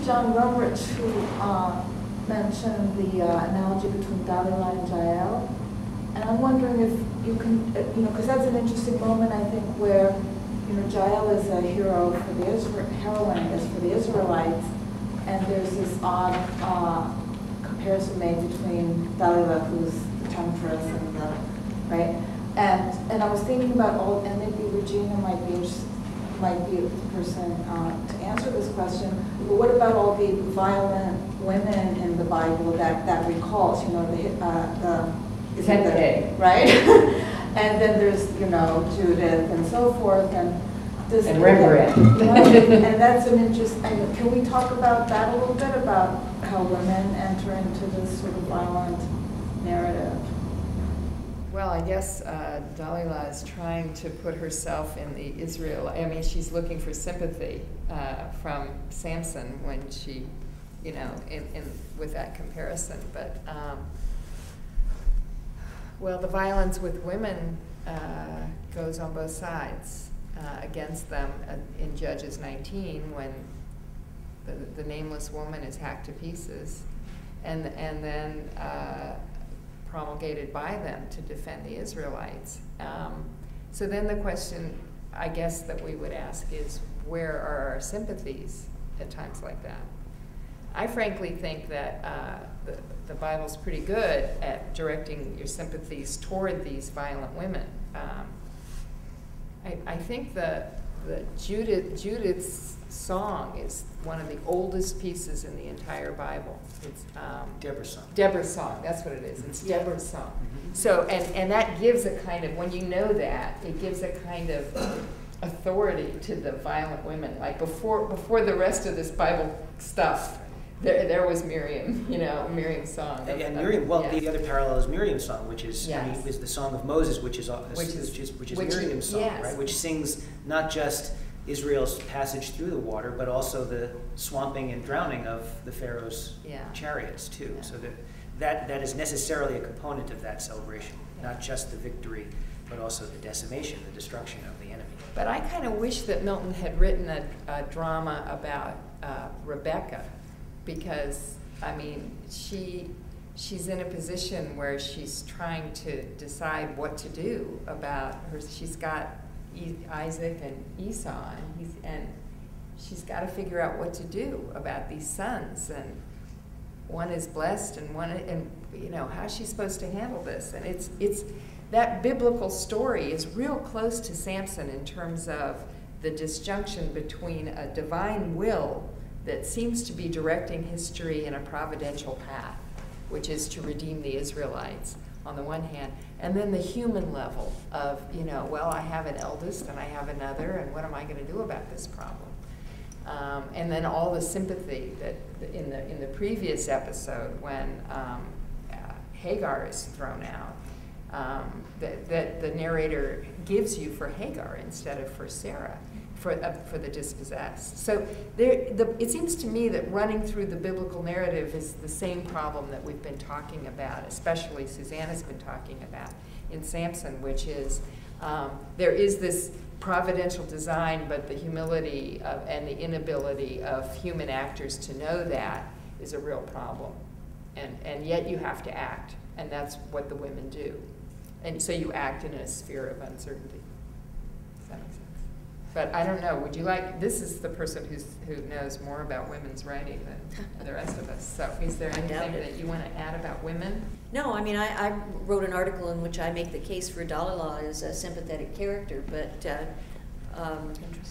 John Roberts who mentioned the analogy between Dalila and Jael. And I'm wondering if you can, because that's an interesting moment, I think, where, Jael is a hero for the heroine is for the Israelites, and there's this odd comparison made between Dalila, who's the temptress, and the, right? And I was thinking about and maybe Regina might be the person to answer this question, but what about all the violent women in the Bible that recalls, the right? And then there's, Judith and so forth, and Rembrandt. And that's an interesting, can we talk about that a little bit, about how women enter into this sort of violent narrative? Well, I guess Dalila is trying to put herself in the she's looking for sympathy from Samson when she, with that comparison. But, well, the violence with women goes on both sides against them in Judges 19 when the nameless woman is hacked to pieces, and then promulgated by them to defend the Israelites. So then the question, I guess, that we would ask is, where are our sympathies at times like that? I frankly think that the Bible's pretty good at directing your sympathies toward these violent women. I think that Judith's song is one of the oldest pieces in the entire Bible. It's Deborah's song. Deborah's song, that's what it is. It's Deborah's song. So, and that gives a kind of, when you know that, it gives a kind of authority to the violent women. Like before the rest of this Bible stuff, there was Miriam, Miriam's song. And Miriam, well, yeah. the other parallel is Miriam's song, which is yes. is the song of Moses, which is Miriam's song, yes. right? Which sings not just Israel's passage through the water, but also the swamping and drowning of the Pharaoh's chariots too. Yeah. So that is necessarily a component of that celebration, not just the victory, but also the decimation, the destruction of the enemy. But I kind of wish that Milton had written a drama about Rebecca, because she's in a position where she's trying to decide what to do about her. She's got Isaac and Esau, and she's got to figure out what to do about these sons, and one is blessed and how's she supposed to handle this? And it's that biblical story is real close to Samson in terms of the disjunction between a divine will that seems to be directing history in a providential path, which is to redeem the Israelites on the one hand, and then the human level of, well, I have an eldest and I have another, and what am I going to do about this problem? And then all the sympathy that in the previous episode when Hagar is thrown out, that the narrator gives you for Hagar instead of for Sarah, for the dispossessed. So it seems to me that running through the biblical narrative is the same problem that we've been talking about, especially Susanna's been talking about in Samson, which is there is this providential design, but the humility and the inability of human actors to know that is a real problem. And yet you have to act, and that's what the women do. And so you act in a sphere of uncertainty. Does that make sense? But I don't know, would you like, this is the person who knows more about women's writing than the rest of us. So is there anything that you want to add about women? No, I wrote an article in which I make the case for Dalila as a sympathetic character, but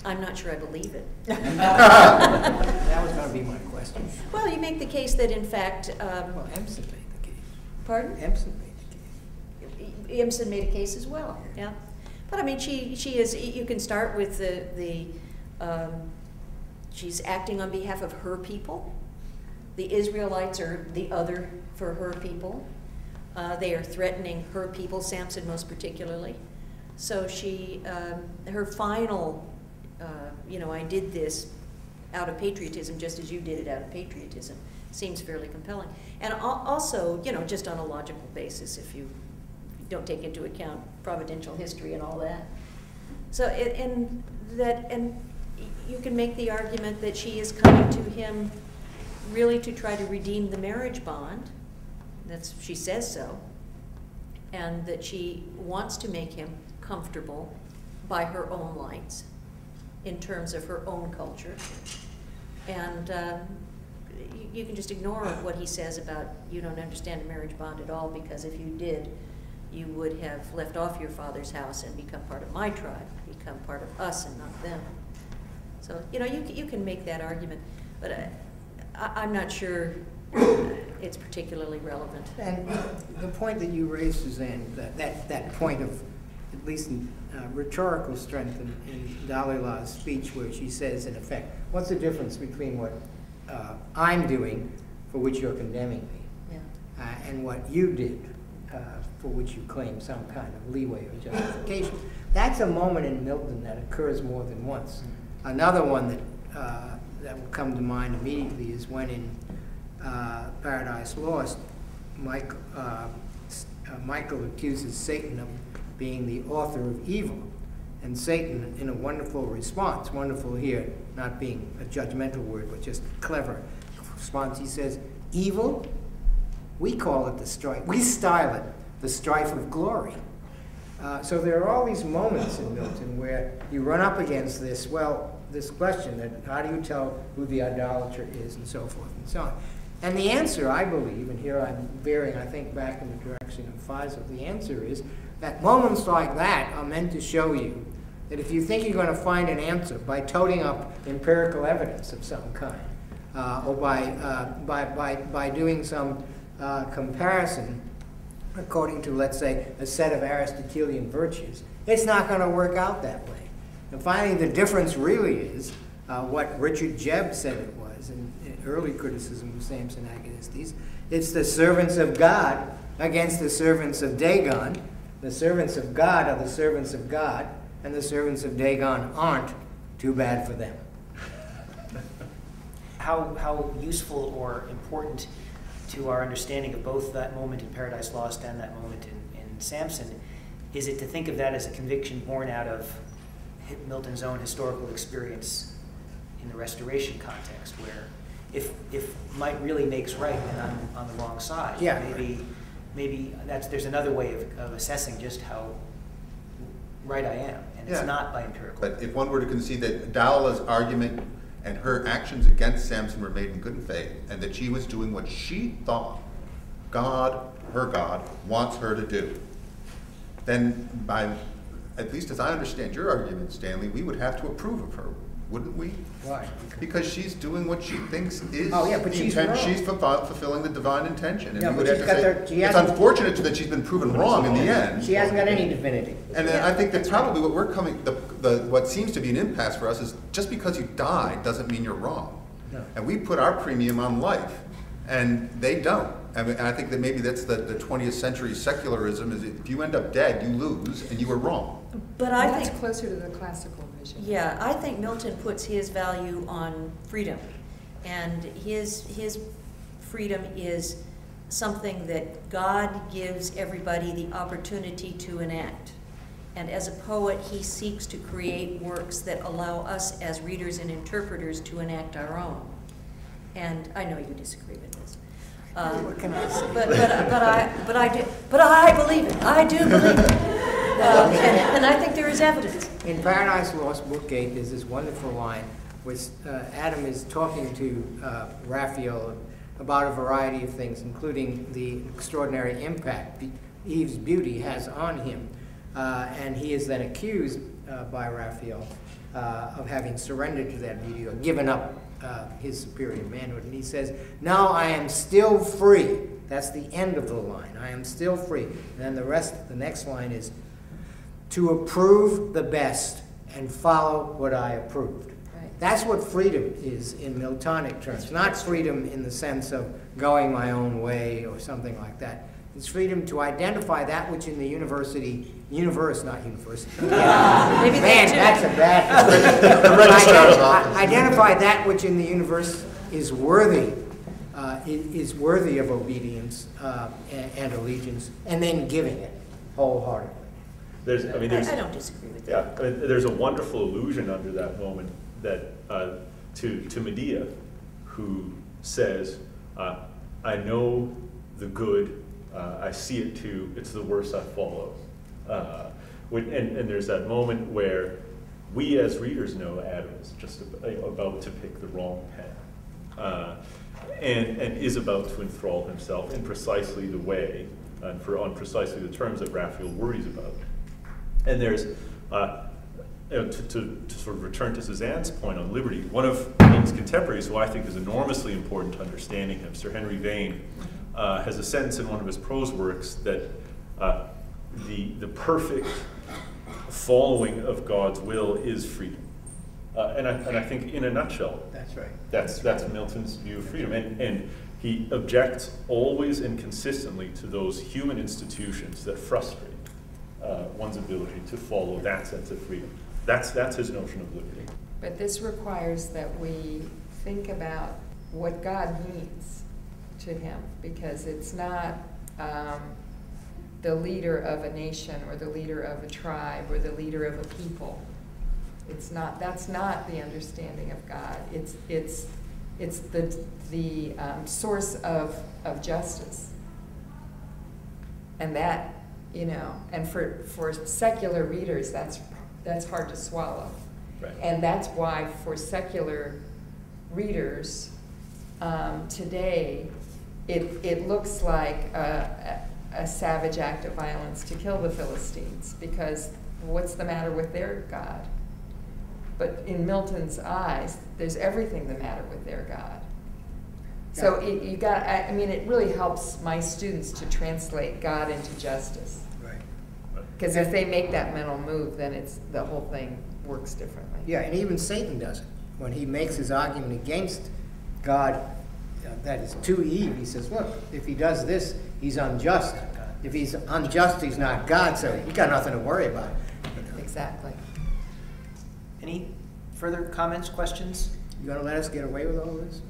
I'm not sure I believe it. That was going to be my question. Well, you make the case that in fact... well, Empson made the case. Pardon? Empson made the case. Empson made a case as well, yeah. But she is, you can start with she's acting on behalf of her people. The Israelites are the other for her people. They are threatening her people, Samson most particularly. So her final, I did this out of patriotism just as you did it out of patriotism, seems fairly compelling. And also, just on a logical basis, if you don't take into account providential history and all that. So, and you can make the argument that she is coming to him really to try to redeem the marriage bond. She says so. And that she wants to make him comfortable by her own lights in terms of her own culture. And you can just ignore what he says about you don't understand a marriage bond at all, because if you did, you would have left off your father's house and become part of my tribe, become part of us and not them. So, you know, you can make that argument, but I'm not sure it's particularly relevant. And the point that you raised, Suzanne, that point of, at least in rhetorical strength in Dalai Lama's speech, where she says, in effect, what's the difference between what I'm doing, for which you're condemning me, and what you did, for which you claim some kind of leeway or justification? That's a moment in Milton that occurs more than once. Another one that will come to mind immediately is when in Paradise Lost, Michael accuses Satan of being the author of evil. And Satan, in a wonderful response, wonderful here, not being a judgmental word, but just clever response, he says, evil? We call it the strife. We style it the strife of glory. So there are all these moments in Milton where you run up against this question that how do you tell who the idolater is, and so forth and so on. And the answer, I believe, and here I'm veering, I think, back in the direction of Faisal, the answer is that moments like that are meant to show you that if you think you're going to find an answer by toting up empirical evidence of some kind, or by doing some comparison according to, let's say, a set of Aristotelian virtues, it's not going to work out that way. And finally, the difference really is what Richard Jebb said it was in early criticism of Samson Agonistes. It's the servants of God against the servants of Dagon. The servants of God are the servants of God, and the servants of Dagon aren't. Too bad for them. How useful or important to our understanding of both that moment in Paradise Lost and that moment in Samson is it to think of that as a conviction born out of Milton's own historical experience in the Restoration context, where if might really makes right and I'm on the wrong side, maybe there's another way of assessing just how right I am, and it's not by empirical. But if one were to concede that Dalila's argument and her actions against Samson were made in good faith, and that she was doing what she thought God, her God, wants her to do, then by, at least as I understand your argument, Stanley, we would have to approve of her, wouldn't we? Why? Because she's doing what she thinks is but she's wrong. She's fulfilling the divine intention. And Yeah, we would but have to say, it's unfortunate that she's been proven wrong in the end. She hasn't got any divinity. And then I think that probably what we're coming, what seems to be an impasse for us is just because you died doesn't mean you're wrong. No. And we put our premium on life, and they don't. And I think that maybe that's the 20th century secularism, is if you end up dead, you lose, and you were wrong. But I I think think closer to the classical vision. Yeah, I think Milton puts his value on freedom, and his freedom is something that God gives everybody the opportunity to enact. And as a poet, he seeks to create works that allow us as readers and interpreters to enact our own. And I know you disagree with this. What can I say? But I believe it. I do believe it. And I think there is evidence. In Paradise Lost, Book 8, there's this wonderful line where Adam is talking to Raphael about a variety of things, including the extraordinary impact Eve's beauty has on him. And he is then accused by Raphael of having surrendered to that beauty or given up his superior manhood. And he says, "Now I am still free." That's the end of the line. I am still free. And then the next line is, "To approve the best and follow what I approved." Right. That's what freedom is in Miltonic terms. Not freedom in the sense of going my own way or something like that. It's freedom to identify that which in the universe, not university. Maybe Man, that's a bad identify that which in the universe is worthy of obedience and allegiance, and then giving it wholeheartedly. I don't disagree with that. Yeah, there's a wonderful allusion under that moment that to Medea, who says, I know the good, I see it too, it's the worse I follow. And there's that moment where we as readers know Adam is just about to pick the wrong path, and is about to enthrall himself in precisely the way, and on precisely the terms that Raphael worries about. And there's, to sort of return to Suzanne's point on liberty, one of Paine's contemporaries, who I think is enormously important to understanding him, Sir Henry Vane, has a sentence in one of his prose works that the perfect following of God's will is freedom. And I think in a nutshell, That's right. that's Milton's view of freedom. And he objects always and consistently to those human institutions that frustrate one's ability to follow that sense of freedom. That's his notion of liberty. But this requires that we think about what God means to him, because it's not the leader of a nation or the leader of a tribe or the leader of a people. It's not. That's not the understanding of God. It's the source of justice, and that, you know, and for secular readers, that's hard to swallow. Right. And that's why for secular readers today, it looks like a savage act of violence to kill the Philistines, because what's the matter with their God? But in Milton's eyes, there's everything the matter with their God. So I mean, it really helps my students to translate God into justice. Right. Because if they make that mental move, then the whole thing works differently. Yeah, and even Satan does it. When he makes his argument against God, that is to Eve, he says, look, if he does this, he's unjust. If he's unjust, he's not God, so you got nothing to worry about. Exactly. Any further comments, questions? You gonna let us get away with all this?